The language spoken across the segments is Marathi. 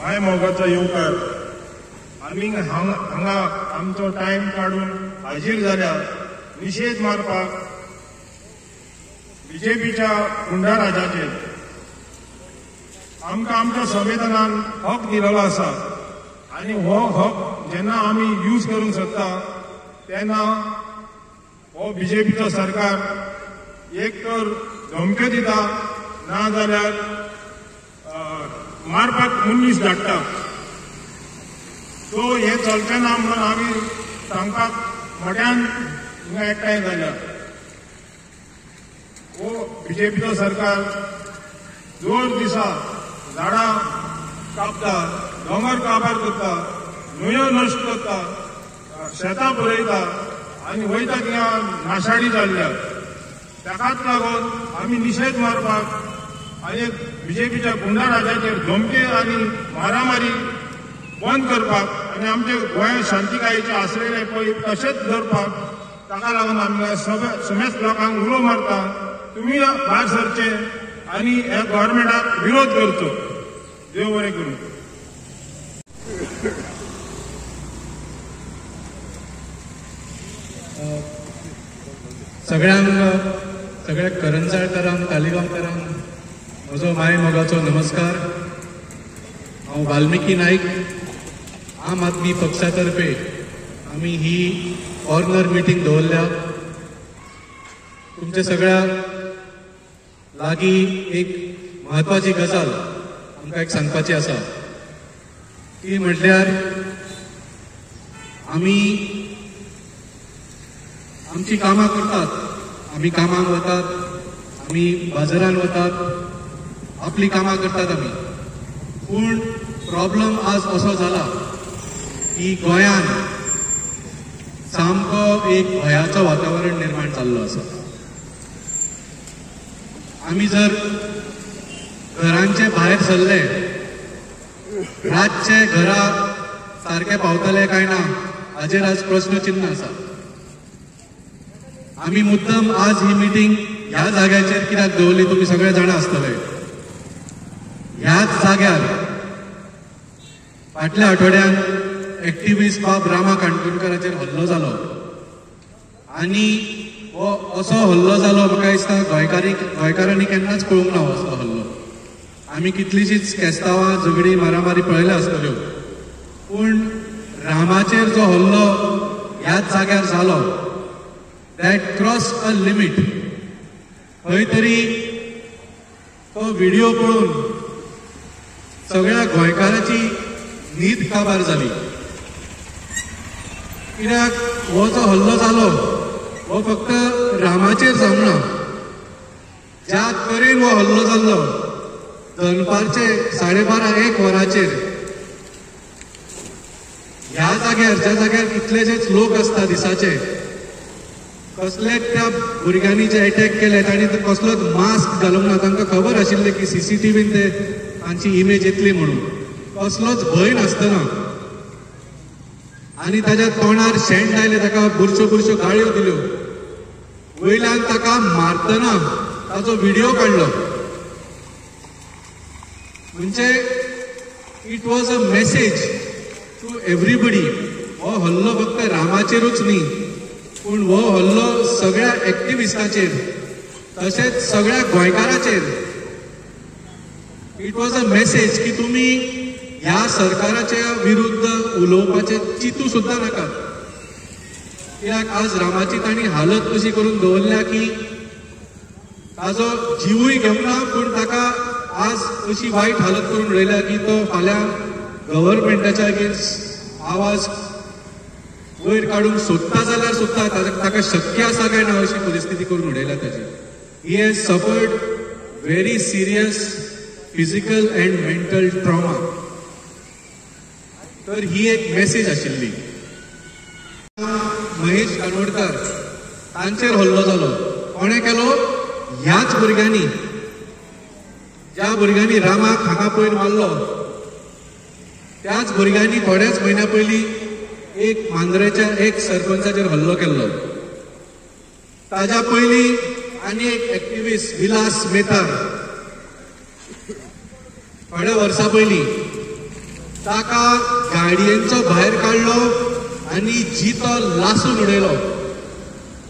माय मोगाचो येवकार आमी हांगा आमचो टायम काढून हाजीर जाल्या निषेध मारपाक बीजेपीच्या गुंडा राजाचेर आमकां आमच्या संविधानान हक दिलेलो आसा आनी हो हक जेन्ना आमी यूज करूंक सोदता तेन्ना हो बीजेपीचो सरकार एक तर धमक्यो दिता ना जाल्यार मारपाक मनीस धाडटा सो हे चलचें ना म्हणून आमी सांगपाक मोठ्यान हिंगा एकठांय जाल्या हो बीजेपीचो सरकार जोर दिसा झाडां कापता दोंगर काबार करता न्हंयो नश्ट करता शेतां बरयता आनी वयता थिंगा नाशाडी जाल्ल्या ताकाच लागून आमी निशेध मारपाक आनी बीजेपीच्या गुंडा राजाचेर धमके आनी मारामारी बंद करपाक आनी आमचे गोंय शांतीकायेचे आसलेले पळय तशेंच दवरपाक ताका लागून आमी समेस्त लोकांक उलो मारता तुमी भायर सरचे आनी ह्या गव्हर्मेंटाक विरोध करचो. देव बरें करूं. सगळ्या करंजाळकारांक तालिगांवकारांक म्हजो माय मोगाचो नमस्कार. हांव वाल्मिकी नाईक आम आदमी पक्षा तर्फे आमी ही कॉर्नर मिटींग दवरल्या. तुमच्या सगळ्या लागीं एक म्हत्वाची गजाल आमकां एक सांगपाची आसा ती म्हटल्यार आमी आमची कामां करतात, आमी कामाक वतात, आमी बाजारान वतात, आपली कामां करतात आमी. पूण प्रॉब्लम आज असो जाला की गोंयान सामको एक भयाचो वातावरण निर्माण जाल्लो आसा. आमी जर घरांचे भायर सरले रातचे घरा सारखे पावतले काय ना हाचेर आज प्रश्नचिन्ह आसा. आमी मुद्दम आज ही मिटींग ह्या जाग्याचेर कित्याक दवरली तुमी सगळे जाणा आसतले. ह्याच जाग्यार फाटल्या आठवड्यान एक्टिव्हिस्ट बाब रामा काणकोणकराचेर हल्लो जालो आनी हो असो हल्लो जालो म्हाका दिसता गोंयकारांनी केन्नाच कळूंक ना असो हल्लो. आमी कितलीशींच केस्तांवां झगडी मारामारी पळयल्या आसतल्यो पूण रामाचेर जो हल्लो ह्याच जाग्यार जालो दॅट क्रॉस अ लिमीट. खंय तरी तो व्हिडिओ पळोवन सगळ्या गोंयकाराची न्हीद काबार जाली. कित्याक हो जो हल्लो जालो हो फक्त रामाचेर जावंक ना. ज्या तरेन हो हल्लो जाल्लो दनपारचे 12:30-1 वरांचेर ह्या जाग्यार ज्या जाग्यार कितलेशेच लोक आसता दिसाचे कसलेच त्या भुरग्यांनी जे अटॅक केले तांणी कसलोच मास्क घालूंक ना. तांकां खबर आशिल्लें की CCTVन ते तांची इमेज येतली म्हणून. कसलोच भंय नासतना आनी ताच्या तोंडार शेंड आयले ताका बुरश्यो गाळयो दिल्यो. वयल्यान ताका मारतना ताचो व्हिडिओ काडलो. म्हणजे it was a message to everybody. हो हल्लो फक्त रामाचेरूच न्ही पूण हो हल्लो सगळ्या एक्टिव्हिस्टांचेर तशेंच सगळ्या गोंयकारांचेर. इट वॉज अ मेसेज की तुमी ह्या सरकाराच्या विरुद्ध उलोवपाचे चिंतू सुद्दां नाकात. कित्याक आज रामाची तांणी हालत अशी करून दवरल्या की ताजो जिवूय घेवना पूण ताका आज अशी वायट हालत करून उडयल्या की तो फाल्यां गव्हर्मेंटाच्या अगेन्स्ट आवाज वयर काडूंक सोदता जाल्यार सुद्दां ताका शक्य आसा काय ना अशी परिस्थिती करून उडयल्या ताची. He has suffered very serious physical and mental trauma. तर ही एक मेसेज आशिल्ली. महेश कानोडकर तांचेर हल्लो जालो. कोणे केलो? ह्याच भुरग्यांनी ज्या भुरग्यांनी रामाक हांगा पयर मारलो त्याच भुरग्यांनी थोड्याच म्हयन्या पयलीं एक मांद्रेच्या एक सरपंचाचेर हल्लो केल्लो. ताज्या पयलीं आनी एक एक्टिव्हिस्ट विलास मेहता थोड्या वर्सां पयलीं ताका गाडयेंचो भायर काडलो आनी जितो लासून उडयलो.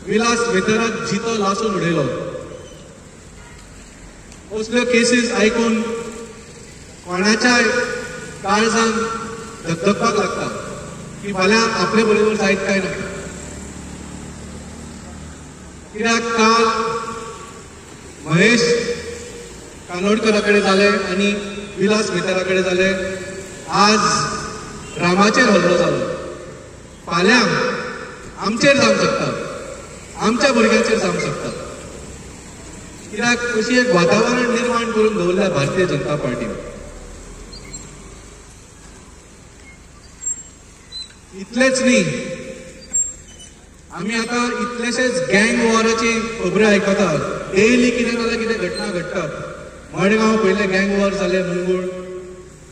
विलास मेतराक जितो लासून उडयलो. असल्यो केसीस आयकून कोणाच्याय काळजान धगधगपाक लागता की फाल्यां आपले बरोबर जायत काय ना. कित्याक काल महेश कानोडकरा कडेन जाले आनी विलास मेतरा कडेन जाले. आज रामाचेर हल्लो जालो. फाल्यां आमचेर जावंक शकता, आमच्या भुरग्यांचेर जावंक शकता. कित्याक अशी एक वातावरण निर्माण करून दवरल्या भारतीय जनता पार्टीन. इतलेच न्ही, आमी आतां इतलेशेच गँग वॉराची खबरो आयकतात. डेली कितें ना कितें घटना घडटात. मडगांव पयले गँग वॉर जाले, मंगूळ,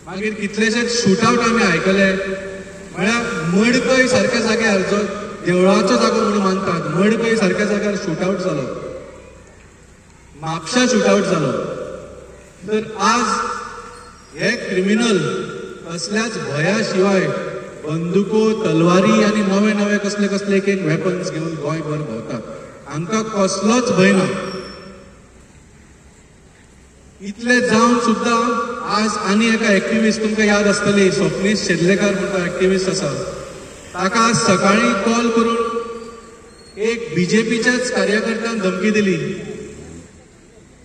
मागीर कितलेशेच शूटआवट आमी आयकले. म्हळ्यार मडकय सारक्या जाग्यार, जो देवळाचो जागो म्हणून मानतात, मडकय सारक्या जाग्यार शूटआवट जालो. म्हापशा शूटआवट जालो. तर आज हे क्रिमिनल कसल्याच भया शिवाय बंदुको, तलवारी आनी नवे नवे कसले कसले एक एक वेपन्स घेवन गोंयभर भोंवतात. आमकां कसलोच भंय ना. इतले जावन सुद्दां आज आनी एका एक्टिविस्ट, तुमकां याद आसतली, स्वप्नीश शेदलेकर म्हणटा एक्टिविस्ट आसा, ताका आज सकाळीं कॉल करून एक बीजेपीच्याच कार्यकर्त्यान धमकी दिली,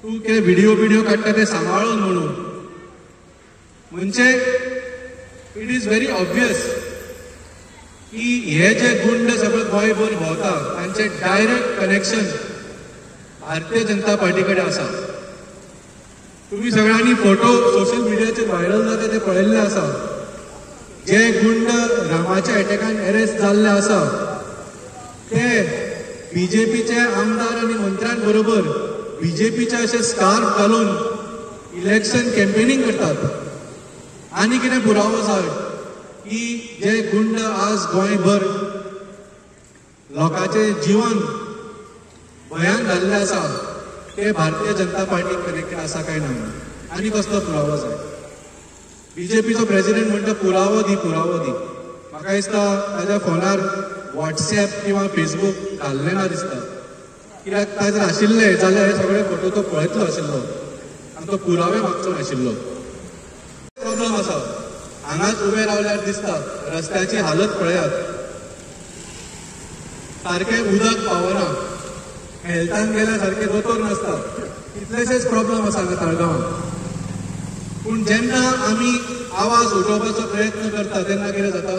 तूं कितें व्हिडिओ काडटा ते सांबाळून म्हणून. म्हणजे इट इज व्हेरी ऑब्वियस की हे जे गुंड सगळे गोंयभर भोंवता तांचे direct connection Bharatiya Janata party कडेन आसा. तुम्ही सगळ्यांनी फोटो सोशल मिडियाचेर व्हायरल जाता ते पळयल्ले आसा. जे गुंड रामाच्या अटॅकान अरेस्ट जाल्ले आसा ते बीजेपीचे आमदार आनी मंत्र्यां बरोबर बीजेपीचे अशे स्कार्फ घालून इलेक्शन कॅम्पेनिंग करतात. आनी कितें पुरावो जाय की जे गुंड आज गोंयभर लोकांचे जीवन भयान घाल्ले आसा ते भारतीय जनता पार्टी कनेक्टेड आसा काय ना. आनी कसलो पुरावो जाय. बीजेपीचो प्रेसिडेंट म्हणटा पुरावो दी, पुरावो दी. म्हाका दिसता ताज्या फोनार व्हॉट्सएप किंवा फेसबूक घाल्लें ना दिसता. कित्याक ताजेर आशिल्ले जाल्यार हे सगळे फोटो तो पळयतलो आशिल्लो आनी तो पुरावे मागचो नाशिल्लो. प्रॉब्लम आसा. हांगाच उबे रावल्यार दिसता रस्त्याची हालत पळयात. सारकें उदक पावना, हेल्थान गेल्यार सारके दोतोर नासता. कितलेशेच प्रॉब्लम आसा हांगा ताळगांवांत. पूण जेन्ना आमी आवाज उठोवपाचो प्रयत्न करता तेन्ना कितें जाता,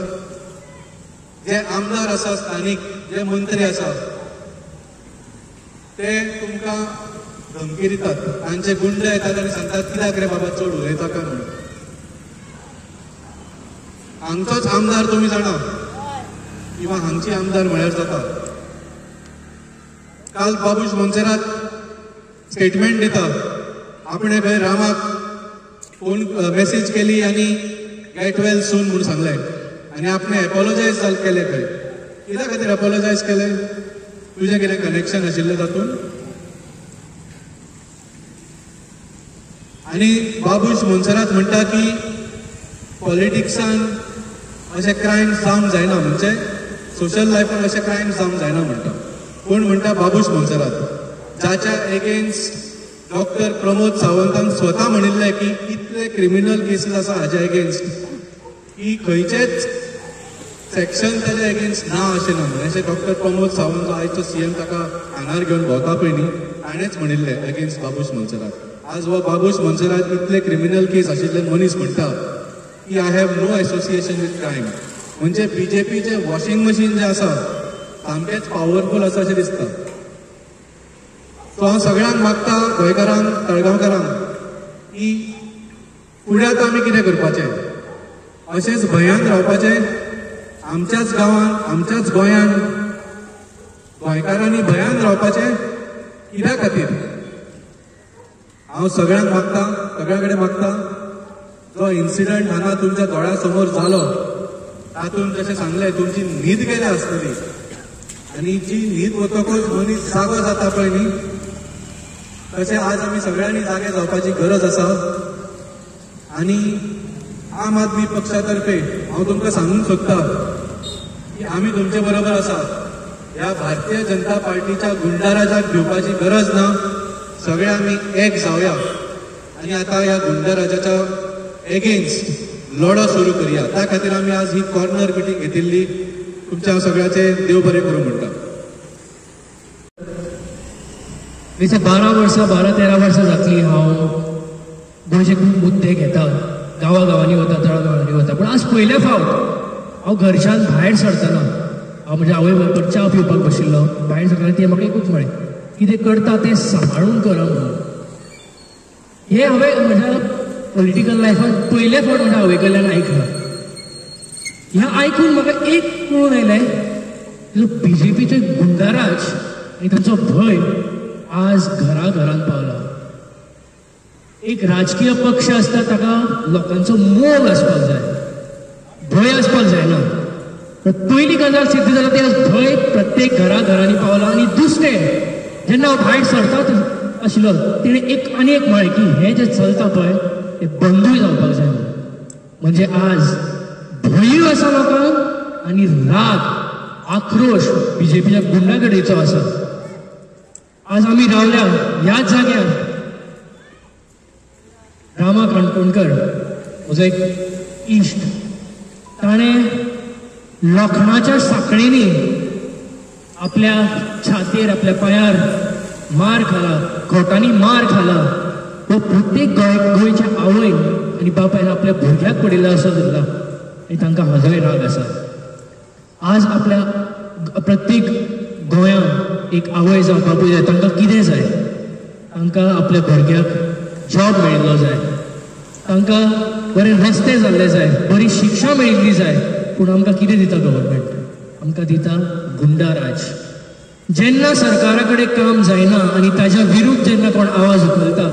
जे आमदार आसा स्थानीक, जे मंत्री आसा ते तुमकां धमकी दितात. तांचे गुंड येतात आनी सांगतात कित्याक रे बाबा चड उलयता काय म्हणून. हांगचोच आमदार तुमी जाणा किंवा हांगची आमदार म्हळ्यार जाता. काल बाबूश मोन्सेरात स्टेटमेंट दिता. आपणे खंय रामाक फोन मेसेज केली आनी गेट वेल सून म्हणून सांगले आनी आपणे एपॉलोजायज केले. खंय कित्या खातीर एपॉलोजायज केले? तुजें कितें कनेक्शन आशिल्लें तातूंत? आनी बाबूश मोन्सेरात म्हणटा की पॉलिटिक्सान अशे क्रायम्स जावंक जायना, म्हणजे सोशल लायफान अशे क्रायम्स जावंक जायना म्हणटा. कोण म्हणटा? बाबूश मोन्सेरात, जाच्या एगेन्स्ट डॉक्टर प्रमोद सावंतान स्वता म्हणिल्लें की इतले क्रिमिनल केसीस आसा हाजे एगेन्स्ट की खंयचेच सेक्शन ताजे एगेन्स्ट ना अशें ना. अशें डॉक्टर प्रमोद सावंत आयचो सीएम ताका हांगार घेवन भोंवता पळय न्ही, ताणेंच म्हणिल्लें एगेन्स्ट बाबूश मोन्सेरात. आज हो बाबूश मोन्सेरात इतले क्रिमिनल केस आशिल्ले मनीस म्हणटा की I have no association with crime. म्हणजे बीजेपीचे वॉशिंग मशीन जे आसा सामकेच पॉवरफूल आसा अशें दिसता. सो हांव सगळ्यांक मागता, गोंयकारांक, तळगांवकारांक, की फुडें आतां आमी कितें करपाचें? अशेंच भंयान रावपाचें? आमच्याच गांवांत, आमच्याच गोंयांत गोंयकारांनी भंयान रावपाचें? कित्या खातीर? हांव सगळ्यांक मागता, सगळ्या कडेन मागता, जो इन्सिडंट हांगा तुमच्या दोळ्या समोर जालो तातूंत जशें सांगलें तुमची न्हीद गेल्या आसतली आनी जी न्हीद वतकूच मनीस जागो जाता पळय न्ही, तशें आज आमी सगळ्यांनी जागे जावपाची गरज आसा. आनी आम आदमी पक्षातर्फे हांव तुमकां सांगूंक सोदतां की आमी तुमचे बरोबर आसा. ह्या भारतीय जनता पार्टीच्या गुंडाराजाक घेवपाची गरज ना. सगळे आमी एक जावया आनी आता ह्या गुंडाराजाच्या एगेन्स्ट लढो सुरू करूया. त्या खातीर आमी आज ही कॉर्नर मिटींग घेतिल्ली. तुमच्या सगळ्याचे देव बरें करूं म्हणटा. विसे 12-13 वर्सां जातली हांव गोंयचे खूब मुद्दे घेता, गांवांनी वता, तळागाळांनी वता. पूण आज पयले फावट हांव घरच्यान भायर सरतना हांव म्हणजे आवय बरोबर च्या पिवपाक बशिल्लो. भायर सरतना ती म्हाका एकूच म्हळें, कितें करता तें सांबाळून करा म्हणून. हे हांवें म्हज्या पॉलिटिकल लायफान पयले फावट म्हज्या आवय कडल्यान आयकलां. ह्या आयकून म्हाका एक कळून आयलें, बीजेपीचे गुंडाराज आनी तांचो भंय आज घराघरांत पावला. एक राजकीय पक्ष आसता ताका लोकांचो मोग आसपाक जाय, भंय आसपाक जायना. पयली गजाल सिद्ध जाल्या ती आज भंय प्रत्येक घराघरांनी पावला. आनी दुसरें, जेन्ना हांव भायर सरतात आशिल्लो तिणें एक म्हळें की हें जें चलता पळय तें बंदूय जावपाक जाय. म्हणजे आज भंयूय आसा लोकांक आनी राग, आक्रोश बीजेपीच्या गुंडागडीचो आसा. आज आमी रावल्या ह्याच जाग्यार रामा काणकोणकर म्हजो एक इश्ट, ताणें लोखणाच्या साखळींनी आपल्या छातीर, आपल्या पांयार मार खाला, खोटांनी मार खाला. तो प्रत्येक गोंयच्या आवय आनी बापायन आपल्या भुरग्याक पडिल्लो असो धरला आनी तांकां हाजोय राग आसा. आज आपल्या प्रत्येक गोंयांत एक आवय जावं बापूय जाय, तांकां कितें जाय? तांकां आपल्या भुरग्याक जॉब मेळिल्लो जाय, तांकां बरे रस्ते जाल्ले जाय, बरी शिक्षा मेळिल्ली जाय. पूण आमकां कितें दिता गव्हर्मेंट? आमकां दिता गुंडाराज. जेन्ना सरकारा कडेन काम जायना आनी ताच्या विरुद्ध जेन्ना कोण आवाज उखलता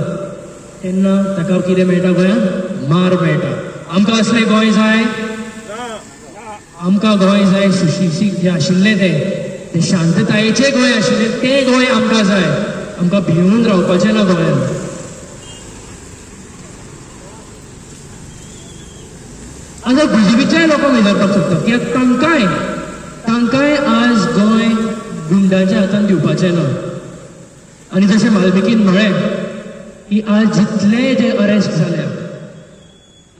तेन्ना ताका कितें मेळटा? गोंयांत मार मेळटा. आमकां असलें गोंय जाय? आमकां गोंय जाय सुशिक्षीत जे आशिल्ले ते शांततायेचें गोंय आशिल्लें तें गोंय आमकां जाय. आमकां भिवून रावपाचें ना गोंयांत. आज बीजेपीच्याय लोकांक विचारपाक सोदता कित्याक तांकांय आज गोंय गुंडांच्या हातान दिवपाचें ना. आनी जशें वाल्मिकीन म्हळें की आज जितले जे अरेस्ट जाल्या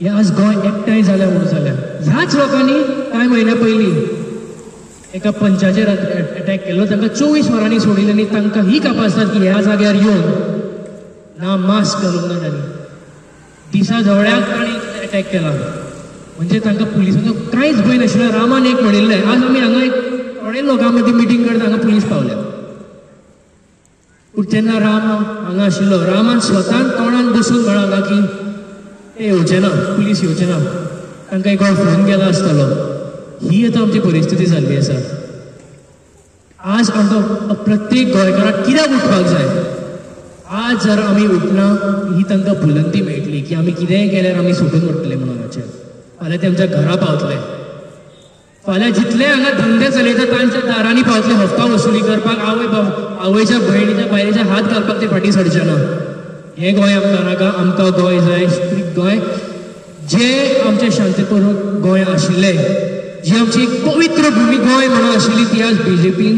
हे आज गोंय एकठांय जाल्या म्हणून जाल्या. ह्याच लोकांनी कांय म्हयन्या पयलीं एका पंचाचेर अटॅक केल्लो, तांकां 24 वरांनी सोडिल्लें आनी तांकां ही कापासतात की ह्या जाग्यार येवन ना मास्क घालूंक ना तांणी. दिसा जवळ्याक तांणी अटॅक केला. म्हणजे तांकां पुलिसाचो कांयच भंय नाशिल्लो. रामान एक म्हणिल्लें, आज आमी हांगा एक थोडे लोकां मदीं मिटींग करता हांगा पुलीस पावल्या. पूण जेन्ना राम हांगा आशिल्लो, रामान स्वतान तोंडान बसून म्हळां की ते येवचे ना, पुलीस येवचे ना. तांकां एक फोन केला आसतलो. ही आतां आमची परिस्थिती जाल्ली आसा. आज आमकां प्रत्येक गोंयकाराक कित्याक उठपाक जाय? आज जर आमी उठना ही तांकां बुलंदी मेळटली की आमी कितेंय केल्यार आमी सुटून उरतले म्हणून. फाल्यां ते आमच्या घरा पावतले. फाल्यां जितले हांगा धंदे चलयता तांच्या दारांनी पावतले हप्ता वसुली करपाक. आवयच्या भयणीच्या बायलेच्या हात घालपाक ते फाटीं सरचे ना. हें गोंय आमकां नाका. आमकां गोंय जाय गोंय जे आमचें शांतीपूर्ण गोंय आशिल्लें, जी आमची एक पवित्र भूमी गोंय म्हणून आशिल्ली ती आज बीजेपीन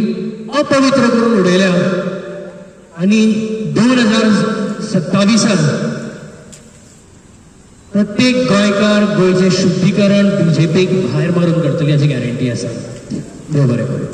अपवित्र करून उडयल्या. आनी 2027 प्रत्येक गोंयकार गोंयचें शुद्धीकरण बीजेपीक भायर मारून करतली हाची गॅरंटी आसा. देव बरें करूं.